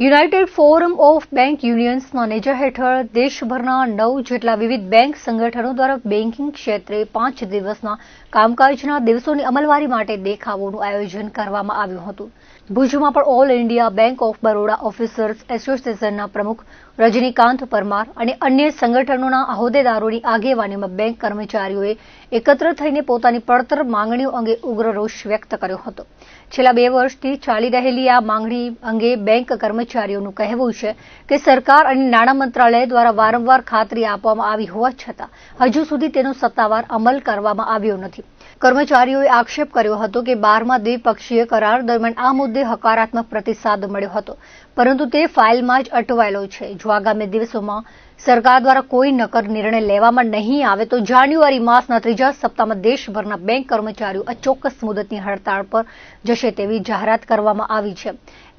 United forum of bank યુનિયન્સના નેજા હેઠળ દેશભરના 9 જેટલા વિવિધ બેંક સંગઠનો દ્વારા બેન્કિંગ ક્ષેત્રે 5 દિવસના કામકાજના દિવસોની અમલવારી માટે દેખાવોનું આયોજન કરવામાં આવ્યું હતું. ભુજમાં પણ all India bank of Baroda officers એસોસિએશનના પ્રમુખ રજનીકાંત પરમાર અને અન્ય સંગઠનોના હોદ્દેદારોની આગેવાનીમાં બેંક કર્મચારીઓએ એકત્ર થઈને પોતાની પડતર માંગણીઓ અંગે ઉગ્ર રોષ વ્યક્ત કર્યો હતો. છેલ્લા 2 વર્ષથી ચાલી રહેલી આ માંગણી અંગે બેંક કર્મચારીઓનું કહેવું છે કે સરકાર અને નાણાં મંત્રાલય દ્વારા વારંવાર ખાતરી આપવામાં આવી હોવા છતાં હજુ સુધી તેનો સત્તાવાર અમલ કરવામાં આવ્યો નથી. કર્મચારીઓએ આક્ષેપ કર્યો હતો કે 12મા દ્વિપક્ષીય કરાર દરમિયાન આ મુદ્દે હકારાત્મક પ્રતિસાદ મળ્યો હતો, પરંતુ તે ફાઇલમાં જ અટવાયેલો છે. જો આગામી દિવસોમાં સરકાર દ્વારા કોઈ નક્કર નિર્ણય લેવામાં નહીં આવે તો જાન્યુઆરી માસના 3જા સપ્તાહમાં દેશભરના બેંક કર્મચારીઓ અચોક્કસ મુદતની હડતાળ પર જશે તેવી જાહેરાત કરવામાં આવી છે.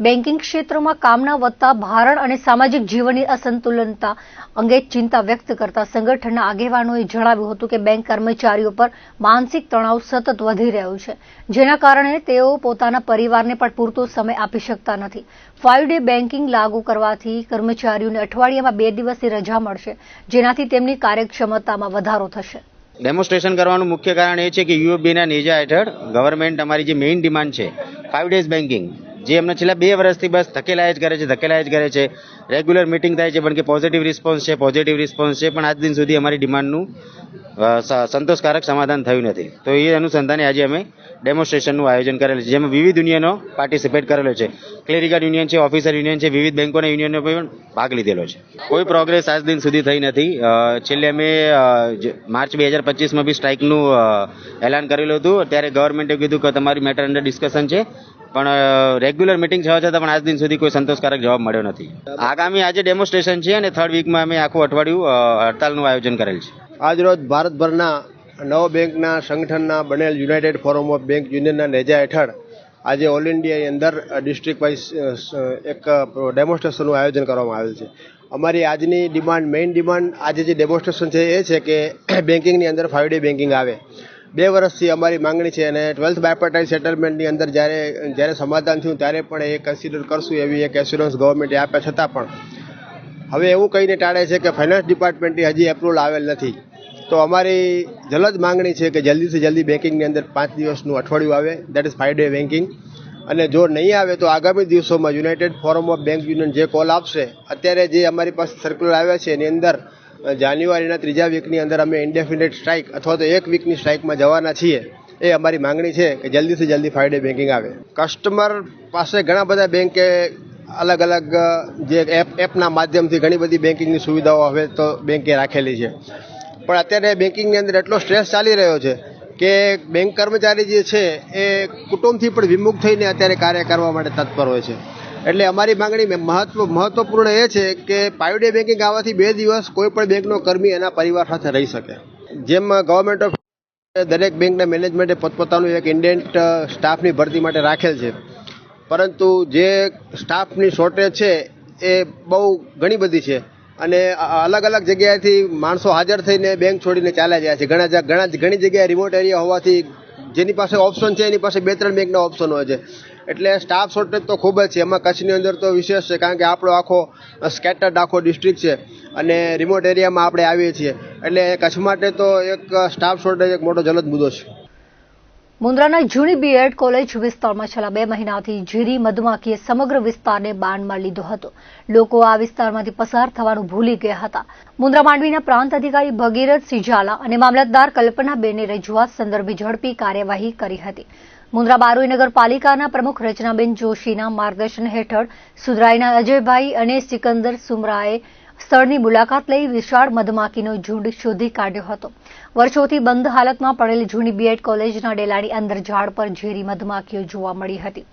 બેન્કિંગ ક્ષેત્રમાં કામના વધતા ભારણ અને સામાજિક જીવનની અસંતુલનતા અંગે ચિંતા વ્યક્ત કરતા સંગઠનના આગેવાનોએ જણાવ્યું હતું કે બેંક કર્મચારીઓ પર માનસિક તણાવ સતત વધી રહ્યો છે, જેના કારણે તેઓ પોતાના પરિવારને પણ પૂરતો સમય આપી શકતા નથી. 5 ડે બેન્કિંગ લાગુ કરવાથી કર્મચારીઓને અઠવાડિયામાં 2 દિવસની રજા મળશે, જેનાથી તેમની કાર્યક્ષમતામાં વધારો થશે. ડેમોન્સ્ટ્રેશન કરવાનું મુખ્ય કારણ એ છે કે યુએફબીના નેજા હેઠળ ગવર્મેન્ટ અમારી જે મેઇન ડિમાન્ડ છે 5 ડેઝ બેન્કિંગ, જે અમને છેલ્લા 2 વર્ષથી બસ ધકેલાયા જ કરે છે. રેગ્યુલર મિટિંગ થાય છે પણ કે પોઝિટિવ રિસ્પોન્સ છે, પણ આજ દિન સુધી અમારી ડિમાન્ડનું સંતોષકારક સમાધાન થયું નથી. તો એ અનુસંધાને આજે અમે ડેમોન્સ્ટ્રેશનનું આયોજન કરેલું છે, જેમાં વિવિધ યુનિયનો પાર્ટિસિપેટ કરેલો છે. ક્લેરિકલ યુનિયન છે, ઓફિસર યુનિયન છે, વિવિધ બેંકોના યુનિયનો પણ ભાગ લીધેલો છે. કોઈ પ્રોગ્રેસ આજ દિન સુધી થઈ નથી. છેલ્લે અમે માર્ચ 2025માં બી સ્ટ્રાઇકનું એલાન કરેલું હતું. ત્યારે ગવર્મેન્ટે કીધું કે તમારી મેટર અંડર ડિસ્કશન છે, પણ રેગ્યુલર મિટિંગ થવા છતાં પણ આજ દિન સુધી કોઈ સંતોષકારક જવાબ મળ્યો નથી. આગામી આજે ડેમોન્સ્ટ્રેશન છે અને 3rd વીકમાં અમે આખું અઠવાડિયું હડતાલનું આયોજન કરેલ છે. આજરોજ ભારતભરના 9 બેંકના સંગઠનના બનેલ યુનાઇટેડ ફોરમ ઓફ બેંક યુનિયનના નેજા હેઠળ આજે ઓલ ઇન્ડિયાની અંદર ડિસ્ટ્રિક્ટ વાઇઝ એક ડેમોન્સ્ટ્રેશનનું આયોજન કરવામાં આવેલ છે. અમારી આજની મેઇન ડિમાન્ડ આજે જે ડેમોન્સ્ટ્રેશન છે એ છે કે બેન્કિંગની અંદર 5 ડે બેન્કિંગ આવે. 2 વર્ષથી અમારી માંગણી છે અને 12th બાયપાર્ટાઇટ સેટલમેન્ટની અંદર જ્યારે સમાધાન થયું ત્યારે પણ એ કન્સિડર કરશું એવી એક એશ્યોરન્સ ગવર્મેન્ટે આપ્યા છતાં પણ હવે એવું કહીને ટાળે છે કે ફાઇનાન્સ ડિપાર્ટમેન્ટની હજી એપ્રુવલ આવેલ નથી. તો અમારી જલદ માંગણી છે કે જલ્દીથી જલ્દી બેન્કિંગની અંદર 5 દિવસનું અઠવાડિયું આવે, દેટ ઇઝ 5 ડે બેન્કિંગ. અને જો નહીં આવે તો આગામી દિવસોમાં United forum of bank union જે કોલ આપશે, અત્યારે જે અમારી પાસે સર્ક્યુલર આવ્યા છે એની અંદર જાન્યુઆરીના 3જા વીકની અંદર અમે ઇન્ડેફિનેટ સ્ટ્રાઇક અથવા તો 1 વીકની સ્ટ્રાઇકમાં જવાના છીએ. એ અમારી માંગણી છે કે જલ્દીથી જલ્દી 5 ડે બેન્કિંગ આવે. કસ્ટમર પાસે ઘણા બધા બેંકે અલગ અલગ જે એપના માધ્યમથી ઘણી બધી બેન્કિંગની સુવિધાઓ હવે તો બેંકે રાખેલી છે, પણ અત્યારે બેન્કિંગની અંદર એટલો સ્ટ્રેસ ચાલી રહ્યો છે કે બેંક કર્મચારી જે છે એ કુટુંબથી પણ વિમુખ થઈને અત્યારે કાર્ય કરવા માટે તત્પર હોય છે. એટલે અમારી માંગણી મહત્વપૂર્ણ એ છે કે 5 ડે બેન્કિંગ આવવાથી 2 દિવસ કોઈ પણ બેંકનો કર્મી એના પરિવાર સાથે રહી શકે. જેમ ગવર્મેન્ટ ઓફ દરેક બેંકના મેનેજમેન્ટે પોતપોતાનું એક ઇન્ડેન્ટ સ્ટાફની ભરતી માટે રાખેલ છે, પરંતુ જે સ્ટાફની શોર્ટેજ છે એ બહુ ઘણી બધી છે અને અલગ અલગ જગ્યાએથી માણસો હાજર થઈને બેંક છોડીને ચાલ્યા જાય છે. ઘણી જગ્યાએ રિમોટ એરિયા હોવાથી જેની પાસે ઓપ્શન છે એની પાસે 2-3 બેંકના ઓપ્શન હોય છે. એટલે સ્ટાફ શોર્ટેજ તો ખૂબ જ છે. એમાં કચ્છની અંદર તો વિશેષ છે, કારણ કે આપણો આખો સ્કેટર્ડ ડિસ્ટ્રિક્ટ છે અને રિમોટ એરિયામાં આપણે આવીએ છીએ. એટલે કચ્છ માટે તો એક સ્ટાફ શોર્ટેજ એક મોટો જલદ મુદ્દો છે. મુન્દ્રાના જૂની બીએડ કોલેજ વિસ્તારમાં છેલ્લા 2 મહિનાથી ઝેરી મધમાખીએ સમગ્ર વિસ્તારને બાનમાં લીધો હતો. લોકો આ વિસ્તારમાંથી પસાર થવાનું ભૂલી ગયા હતા. મુન્દ્રા માંડવીના પ્રાંત અધિકારી ભગીરથ સિજાલા અને મામલતદાર કલ્પનાબેને રજૂઆત સંદર્ભે ઝડપી કાર્યવાહી કરી હતી. મુન્દ્રા બારોઈ નગરપાલિકાના પ્રમુખ રચનાબેન જોશીના માર્ગદર્શન હેઠળ સુધરાઈના અજયભાઈ અને સિકંદર સુમરાએ સ્થળની મુલાકાત લઈ વિશાળ મધમાખીનો ઝુંડ શોધી કાઢ્યો હતો. વર્ષોથી બંધ હાલતમાં પડેલી જૂની બીએડ કોલેજના ડેલાની અંદર ઝાડ પર ઝેરી મધમાખીઓ જોવા મળી હતી.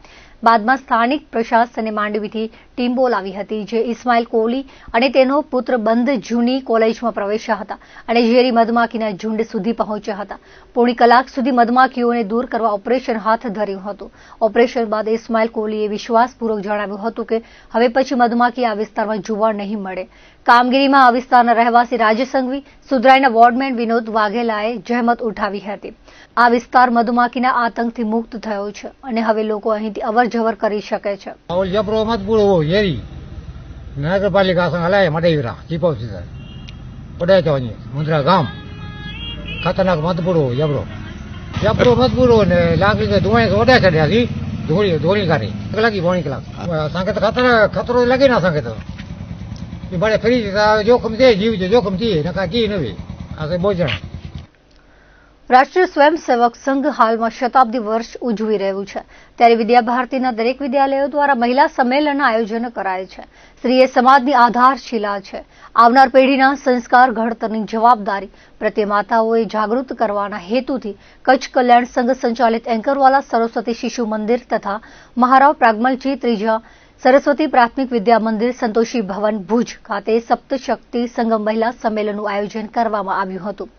બાદમાં સ્થાનિક પ્રશાસને માંડવીથી ટીમ બોલાવી હતી, જે ઇસ્માઇલ કોહલી અને તેનો પુત્ર બંધ જૂની કોલેજમાં પ્રવેશ્યા હતા અને ઝેરી મધમાખીના ઝુંડ સુધી પહોંચ્યા હતા. પોણી કલાક સુધી મધમાખીઓને દૂર કરવા ઓપરેશન હાથ ધર્યું હતું. ઓપરેશન બાદ ઇસ્માઇલ કોહલીએ વિશ્વાસપૂર્વક જણાવ્યું હતું કે હવે પછી મધમાખી આ વિસ્તારમાં જોવા નહીં મળે. કામગીરીમાં આ વિસ્તારના રહેવાસી રાજેશ સંઘવી, સુધરાઈના વોર્ડમેન વિનોદ વાઘેલાએ જહેમત ઉઠાવી હતી. આ વિસ્તાર મધમાખીના આતંકથી મુક્ત થયો છે અને હવે લોકો અહીંથી અવરજવર કરી શકે છે. જબરો મત પૂરો હેરી નગરપાલિકા સંઘ હલાય મડેવરા ચીફ ઓફિસર પડાય તો મુંદ્રા ગામ ખતરનાક મતબૂરો જબરો મતબૂરો ને લાગી તો ધોઈ ઓડા ચડ્યા હતી ધોળી કાઢી કલાકી પોણી કલાક સંગે તો ખતરો લાગે ના સંગે તો એ બડે ફરી જોખમ છે જીવ છે જોખમ છે નકા કી નવી આ બહુ જણા. રાષ્ટ્રીય સ્વયંસેવક સંઘ હાલમાં શતાબ્દી વર્ષ ઉજવી રહ્યું છે ત્યારે વિદ્યા ભારતીના દરેક વિદ્યાલયો દ્વારા મહિલા સંમેલનના આયોજન કરાય છે. સ્ત્રી એ સમાજની આધારશિલા છે. આવનાર પેઢીના સંસ્કાર ઘડતરની જવાબદારી પ્રત્યે માતાઓએ જાગૃત કરવાના હેતુથી કચ્છ કલ્યાણ સંઘ સંચાલિત એન્કરવાલા સરસ્વતી શિશુ મંદિર તથા મહારાવ પ્રાગમલજી ત્રીજા સરસ્વતી પ્રાથમિક વિદ્યા મંદિર સંતોષી ભવન ભુજ ખાતે સપ્તશક્તિ સંગમ મહિલા સંમેલનનું આયોજન કરવામાં આવ્યું હતું,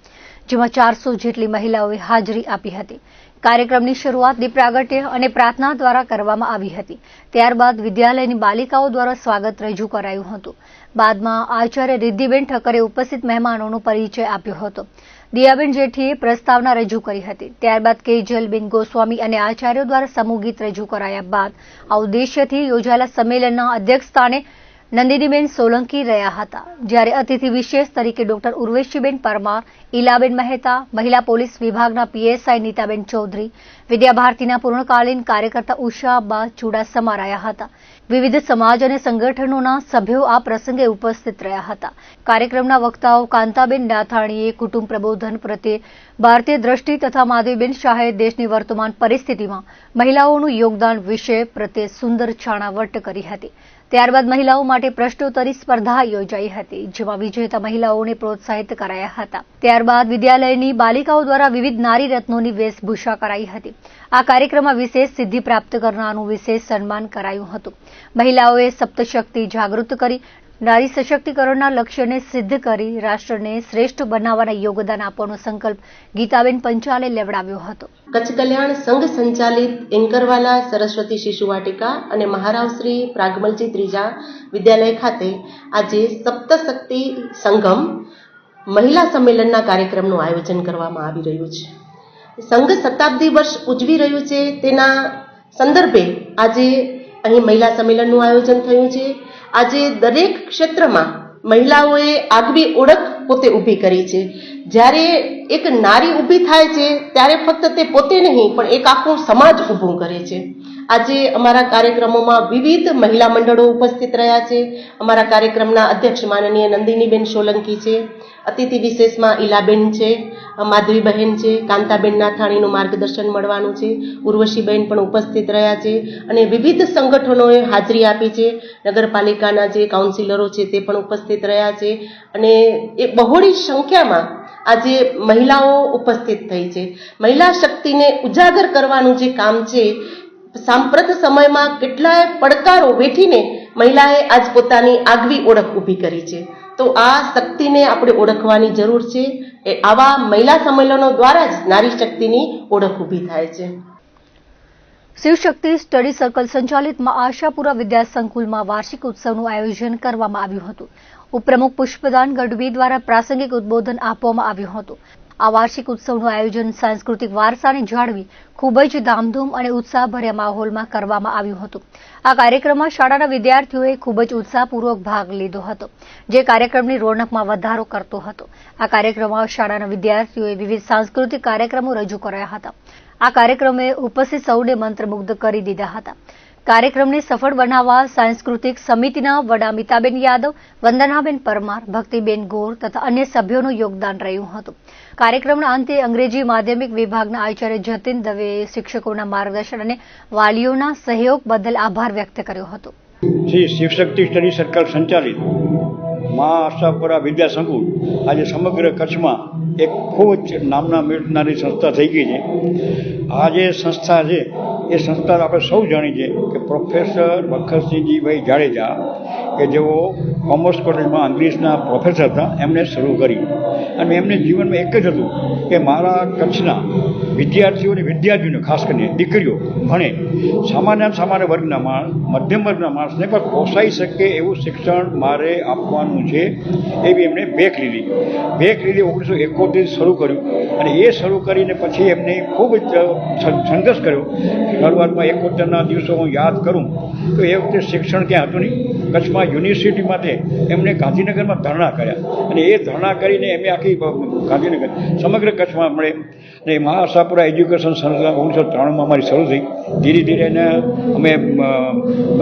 જેમાં 400 જેટલી મહિલાઓએ હાજરી આપી હતી. કાર્યક્રમની શરૂઆત દીપ પ્રાગટ્ય અને પ્રાર્થના દ્વારા કરવામાં આવી હતી. ત્યારબાદ વિદ્યાલયની બાલિકાઓ દ્વારા સ્વાગત રજૂ કરાયું હતું. બાદમાં આચાર્ય રિદ્ધિબેન ઠક્કરે ઉપસ્થિત મહેમાનોનો પરિચય આપ્યો હતો. દિયાબેન જેઠીએ પ્રસ્તાવના રજૂ કરી હતી. ત્યારબાદ કેજલબેન ગોસ્વામી અને આચાર્યો દ્વારા સમૂહ ગીત રજૂ કરાયા બાદ આ ઉદ્દેશ્યથી યોજાયેલા સંમેલનના અધ્યક્ષસ્થાને નંદિનીબેન સોલંકી રહ્યા હતા, જ્યારે અતિથિ વિશેષ તરીકે ડોક્ટર ઉર્વેશીબેન પરમાર, ઈલાબેન મહેતા, મહિલા પોલીસ વિભાગના પીએસઆઈ નીતાબેન ચૌધરી, વિદ્યા ભારતીના પૂર્ણકાલીન કાર્યકર્તા ઉષાબા ચુડાસમા રહ્યા હતા. વિવિધ સમાજ અને સંગઠનોના સભ્યો આ પ્રસંગે ઉપસ્થિત રહ્યા હતા. કાર્યક્રમના વક્તાઓ કાંતાબેન નાથાણીએ કુટુંબ પ્રબોધન પ્રત્યે ભારતીય દ્રષ્ટિ તથા માધવીબેન શાહે દેશની વર્તમાન પરિસ્થિતિમાં મહિલાઓનું યોગદાન વિષય પ્રત્યે સુંદર છાણાવટ કરી હતી. ત્યારબાદ મહિલાઓ માટે પ્રશ્નોત્તરી સ્પર્ધા યોજાઈ હતી, જેમાં વિજેતા મહિલાઓને પ્રોત્સાહિત કરાયા હતા. ત્યારબાદ વિદ્યાલયની બાલિકાઓ દ્વારા વિવિધ નારી રત્નોની વેશભૂષા કરાઈ હતી. આ કાર્યક્રમમાં વિશેષ સિદ્ધિ પ્રાપ્ત કરનારનું વિશેષ સન્માન કરાયું હતું. મહિલાઓએ સપ્તશક્તિ જાગૃત કરી નારી સશક્તિકરણના લક્ષ્યને સિદ્ધ કરી રાષ્ટ્રને શ્રેષ્ઠ બનાવવાના યોગદાન આપવાનો સંકલ્પ ગીતાબેન પંચાલે લેવડાવ્યો હતો. કચ્છ કલ્યાણ સંઘ સંચાલિત એન્કરવાલા સરસ્વતી શિશુ વાટિકા અને મહારાવશ્રી પ્રાગમલજી ત્રીજા વિદ્યાલય ખાતે આજે સપ્તશક્તિ સંગમ મહિલા સંમેલનના કાર્યક્રમનું આયોજન કરવામાં આવી રહ્યું છે. સંઘ શતાબ્દી વર્ષ ઉજવી રહ્યું છે તેના સંદર્ભે આજે અહીં મહિલા સંમેલનનું આયોજન થયું છે. આજે દરેક ક્ષેત્રમાં મહિલાઓએ આગવી ઓળખ પોતે ઊભી કરી છે. જ્યારે એક નારી ઊભી થાય છે ત્યારે ફક્ત તે પોતે નહીં પણ એક આખું સમાજ ઊભું કરે છે. આજે અમારા કાર્યક્રમોમાં વિવિધ મહિલા મંડળો ઉપસ્થિત રહ્યા છે. અમારા કાર્યક્રમના અધ્યક્ષ માનનીય નંદિનીબેન સોલંકી છે, અતિથિ વિશેષમાં ઈલાબેન છે, માધવીબહેન છે, કાંતાબેન નાથાણીનું માર્ગદર્શન મળવાનું છે, ઉર્વશીબેન પણ ઉપસ્થિત રહ્યા છે અને વિવિધ સંગઠનોએ હાજરી આપી છે. નગરપાલિકાના જે કાઉન્સિલરો છે તે પણ ઉપસ્થિત રહ્યા છે અને એ બહોળી સંખ્યામાં આજે મહિલાઓ ઉપસ્થિત થઈ છે. મહિલા શક્તિને ઉજાગર કરવાનું જે કામ છે, સાંપ્રત સમયમાં કેટલાય પડકારો વેઠીને મહિલાએ આજ પોતાની આગવી ઓળખ ઊભી કરી છે. તો આ શક્તિને આપણે ઓળખવાની જરૂર છે. આવા મહિલા સંમેલનો દ્વારા જ નારી શક્તિની ઓળખ ઊભી થાય છે. શિવશક્તિ સ્ટડી સર્કલ સંચાલિત આશાપુરા વિદ્યા સંકુલમાં વાર્ષિક ઉત્સવનું આયોજન કરવામાં આવ્યું હતું. ઉપપ્રમુખ પુષ્પદાન ગઢવી દ્વારા પ્રાસંગિક ઉદબોધન આપવામાં આવ્યું હતું. આ વાર્ષિક ઉત્સવનું આયોજન સાંસ્કૃતિક વારસાને જાળવી ખૂબ જ ધામધૂમ અને ઉત્સાહભર્યા માહોલમાં કરવામાં આવ્યું હતું. આ કાર્યક્રમમાં શાળાના વિદ્યાર્થીઓએ ખૂબ જ ઉત્સાહપૂર્વક ભાગ લીધો હતો, જે કાર્યક્રમની રોનકમાં વધારો કરતો હતો. આ કાર્યક્રમમાં શાળાના વિદ્યાર્થીઓએ વિવિધ સાંસ્કૃતિક કાર્યક્રમો રજૂ કર્યા હતા. આ કાર્યક્રમે ઉપસ્થિત સૌને મંત્રમુગ્ધ કરી દીધા હતા. કાર્યક્રમને સફળ બનાવવા સાંસ્કૃતિક સમિતિના વડા મિતાબેન યાદવ, વંદનાબેન પરમાર, ભક્તિબેન ગોર તથા અન્ય સભ્યોનું યોગદાન રહ્યું હતું. કાર્યક્રમના અંતે અંગ્રેજી માધ્યમિક વિભાગના આચાર્ય જતીન દવેએ શિક્ષકોના માર્ગદર્શન અને વાલીઓના સહયોગ બદલ આભાર વ્યક્ત કર્યો હતો. શ્રી શિવશક્તિ સ્ટડી સર્કલ સંચાલિત મા આશાપુરા વિદ્યા સંકુલ આજે સમગ્ર કચ્છમાં એક ખૂબ જ નામના મેળવનારી સંસ્થા થઈ ગઈ છે. આ જે સંસ્થા છે એ સંસ્થા આપણે સૌ જાણીએ છીએ કે પ્રોફેસર વખતસિંહજીભાઈ જાડેજા કે જેઓ કોમર્સ કોલેજમાં અંગ્રેજીના પ્રોફેસર હતા, એમણે શરૂ કરી અને એમને જીવનમાં એક જ હતું કે મારા કચ્છના વિદ્યાર્થીઓને ખાસ કરીને દીકરીઓ ભણે, સામાન્ય વર્ગના માણસ, મધ્યમ વર્ગના માણસને પણ પોસાઈ શકે એવું શિક્ષણ મારે આપવાનું છે. એવી એમણે બેક લીધી 1971 શરૂ કર્યું અને એ શરૂ કરીને પછી એમને ખૂબ જ સંઘર્ષ કર્યો. શરૂઆતમાં 71ના દિવસો હું યાદ કરું તો એ વખતે શિક્ષણ ક્યાં હતું નહીં. કચ્છમાં યુનિવર્સિટી માટે એમણે ગાંધીનગરમાં ધરણા કર્યા અને એ ધરણા કરીને એમને આખી ગાંધીનગર સમગ્ર કચ્છમાં મળે અને મહા આશાપુરા એજ્યુકેશન સંસ્થા 1993માં અમારી શરૂ થઈ. ધીરે ધીરે એને અમે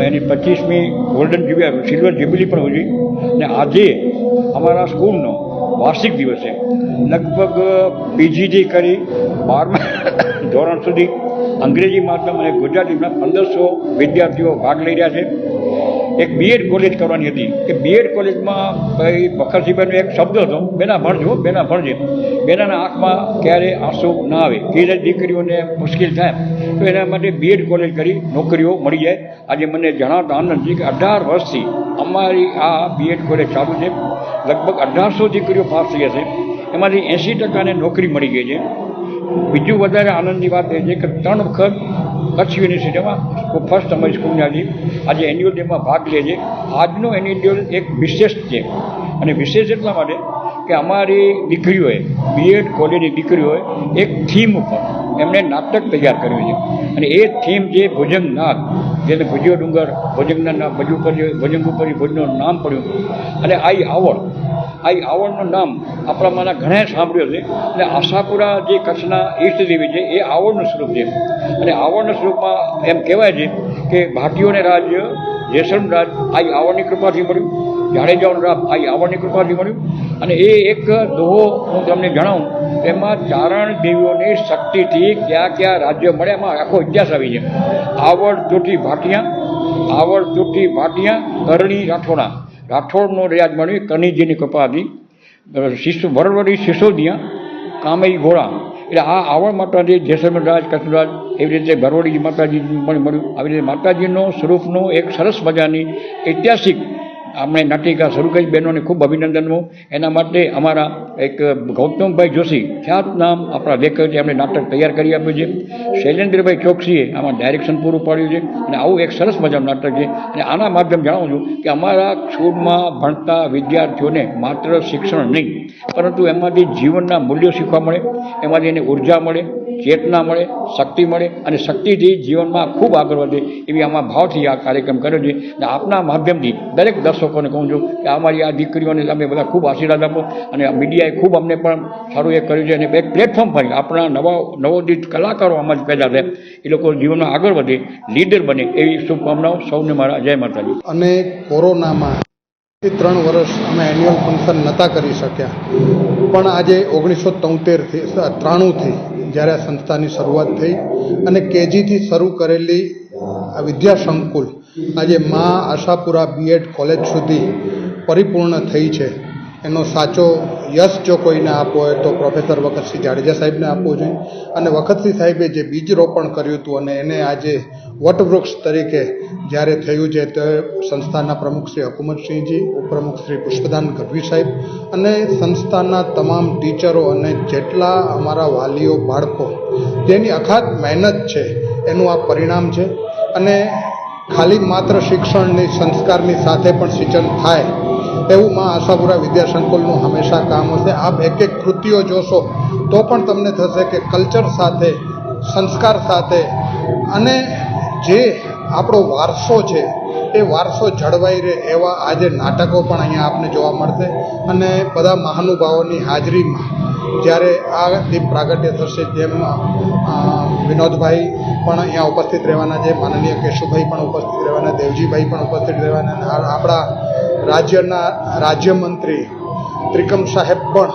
એની 25મી ગોલ્ડન સિલ્વર જ્યુબિલી પણ ઉજવી અને આજે અમારા સ્કૂલનો વાર્ષિક દિવસ છે. લગભગ પીજીથી કરી 12મા ધોરણ સુધી અંગ્રેજી માધ્યમ અને ગુજરાતીમાં 1500 વિદ્યાર્થીઓ ભાગ લઈ રહ્યા છે. એક બીએડ કોલેજ કરવાની હતી કે બીએડ કોલેજમાં ભાઈ બખરજીભાઈનો એક શબ્દ હતો, બેના ભણજો, બેના ભણજે. બેનાના આંખમાં ક્યારે આંસુ ના આવે, કે દીકરીઓને મુશ્કેલ થાય તો એના માટે બીએડ કોલેજ કરી નોકરીઓ મળી જાય. આજે મને જણાવતા આનંદ છે કે 18 વર્ષથી અમારી આ બીએડ કોલેજ ચાલુ છે. લગભગ 1800 દીકરીઓ પાસ થઈ હશે, એમાંથી 80%ને નોકરી મળી ગઈ છે. બીજું વધારે આનંદની વાત એ છે કે 3 વખત કચ્છ યુનિવર્સિટીમાં ફર્સ્ટ અમારી સ્કૂલની આજે એન્યુઅલ ડેમાં ભાગ લે છે. આજનો એન્યુઅલ એક વિશેષ છે અને વિશેષ એટલા માટે કે અમારી દીકરીઓએ બીએડ કોલેજની દીકરીઓએ એક થીમ ઉપર એમણે નાટક તૈયાર કર્યું છે અને એ થીમ છે ભુજંગનાથ, જેને ભુજ્યો ડુંગર, ભુજંગના ભુજંગ ઉપર ભુજનું નામ પડ્યું અને આવડનું નામ આપણામાંના ઘણા સાંભળ્યું છે. અને આશાપુરા જે કચ્છના ઈષ્ટ દેવી છે એ આવડનું સ્વરૂપ છે અને આવડના સ્વરૂપમાં એમ કહેવાય છે કે ભાટીઓને રાજ્ય જેસલનું રાજ આ આવડની કૃપાથી મળ્યું, જાડેજાઓનું રાજ આ આવડની કૃપાથી મળ્યું. અને એ એક દોહો હું તમને જણાવું, એમાં ચારણ દેવીઓની શક્તિથી ક્યાં ક્યાં રાજ્ય મળે એમાં આખો ઇતિહાસ આવી છે. આવડ ચોટી ભાટિયા કરણી રાઠોડનો રાજ મળ્યો, કરણીજીની કૃપા હતી. વરવડી સિસોદિયા કામઈ ઘોડા, એટલે આ આવડ માતાજી જેસલમેર રાજ, કચ્છ રાજ, એવી રીતે ભરવડી માતાજી મળ્યું. આવી રીતે માતાજીનો સ્વરૂપનો એક સરસ મજાની ઐતિહાસિક આપણે નાટિકા શરૂ કરી. બહેનોને ખૂબ અભિનંદન. એના માટે અમારા એક ગૌતમભાઈ જોશી ખ્યાત નામ આપણા લેખક છે, એમણે નાટક તૈયાર કરી આપ્યું છે. શૈલેન્દ્રભાઈ ચોકસીએ આમાં ડાયરેક્શન પૂરું પાડ્યું છે અને આવું એક સરસ મજાનું નાટક છે. અને આના માધ્યમ જણાવું છું કે અમારા સ્કૂલમાં ભણતા વિદ્યાર્થીઓને માત્ર શિક્ષણ નહીં પરંતુ એમાંથી જીવનના મૂલ્યો શીખવા મળે, એમાંથી એને ઉર્જા મળે, ચેતના મળે, શક્તિ મળે અને શક્તિથી જીવનમાં ખૂબ આગળ વધે એવી આમાં ભાવથી આ કાર્યક્રમ કર્યો છે. અને આપના માધ્યમથી દરેક દર્શકોને કહું છું કે અમારી આ દીકરીઓને તમે બધા ખૂબ આશીર્વાદ આપો અને મીડિયાએ ખૂબ અમને પણ સારું એ કર્યું છે અને એક પ્લેટફોર્મ પર આપણા નવોદિત કલાકારો આમાં જ પેદા થાય, એ લોકો જીવનમાં આગળ વધે, લીડર બને એવી શુભકામનાઓ સૌને મારા જય માતાજી. અને કોરોનામાં 3 વર્ષ અમે એન્યુઅલ ફંક્શન નહોતા કરી શક્યા, પણ આજે 1993થી જ્યારે આ સંસ્થાની શરૂઆત થઈ અને કેજીથી શરૂ કરેલી આ વિદ્યા સંકુલ આજે મા આશાપુરા બીએડ કોલેજ સુધી પરિપૂર્ણ થઈ છે. એનો સાચો યશ જો કોઈને આપવો હોય તો પ્રોફેસર વખતસિંહ જાડેજા સાહેબને આપવો જોઈએ. અને વખતસિંહ સાહેબે જે બીજ રોપણ કર્યું હતું અને એને આજે વટવૃક્ષ તરીકે જ્યારે થયું છે તો સંસ્થાના પ્રમુખ શ્રી હકુમતસિંહજી, ઉપપ્રમુખ શ્રી પુષ્પદાન ગઢવી સાહેબ અને સંસ્થાના તમામ ટીચરો અને જેટલા અમારા વાલીઓ, બાળકો જેની અખાત મહેનત છે એનું આ પરિણામ છે. અને ખાલી માત્ર શિક્ષણની સંસ્કારની સાથે પણ સિંચન થાય એવું માં આશાપુરા વિદ્યા સંકુલનું હંમેશા કામ હશે. આપ એક એક કૃતિઓ જોશો તો પણ તમને થશે કે કલ્ચર સાથે, સંસ્કાર સાથે અને જે આપણો વારસો છે એ વારસો જળવાઈ રહે એવા આજે નાટકો પણ અહીંયા આપને જોવા મળશે. અને બધા મહાનુભાવોની હાજરીમાં જ્યારે આ દીપ પ્રાગટ્ય થશે, જેમ વિનોદભાઈ પણ અહીંયા ઉપસ્થિત રહેવાના છે, માનનીય કેશુભાઈ પણ ઉપસ્થિત રહેવાના, દેવજીભાઈ પણ ઉપસ્થિત રહેવાના, આપણા રાજ્યના રાજ્યમંત્રી ત્રિકમ સાહેબ પણ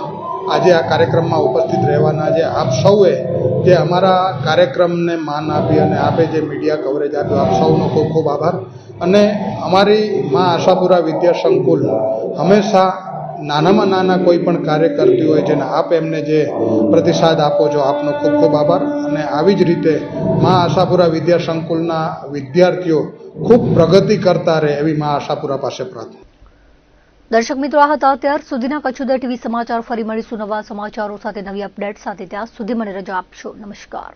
આજે આ કાર્યક્રમમાં ઉપસ્થિત રહેવાના છે. આપ સૌએ જે અમારા કાર્યક્રમને માન આપી અને આપે જે મીડિયા કવરેજ આપ્યું, આપ સૌનો ખૂબ ખૂબ આભાર. અને અમારી મા આશાપુરા વિદ્યા સંકુલ હંમેશા નાનામાં નાના કોઈ પણ કાર્ય કરતી હોય છે ને આપ એમને જે પ્રતિસાદ આપો છો, આપનો ખૂબ ખૂબ આભાર. અને આવી જ રીતે મા આશાપુરા વિદ્યા સંકુલના વિદ્યાર્થીઓ ખૂબ પ્રગતિ કરતા રહે એવી મા આશાપુરા પાસે પ્રાર્થના. દર્શક મિત્રો, આ હતા અત્યાર સુધીના કચ્છુદર ટીવી સમાચાર. ફરી મળીશું નવા સમાચારો સાથે, નવી અપડેટ સાથે. ત્યાં સુધી મને રજા આપશો. નમસ્કાર.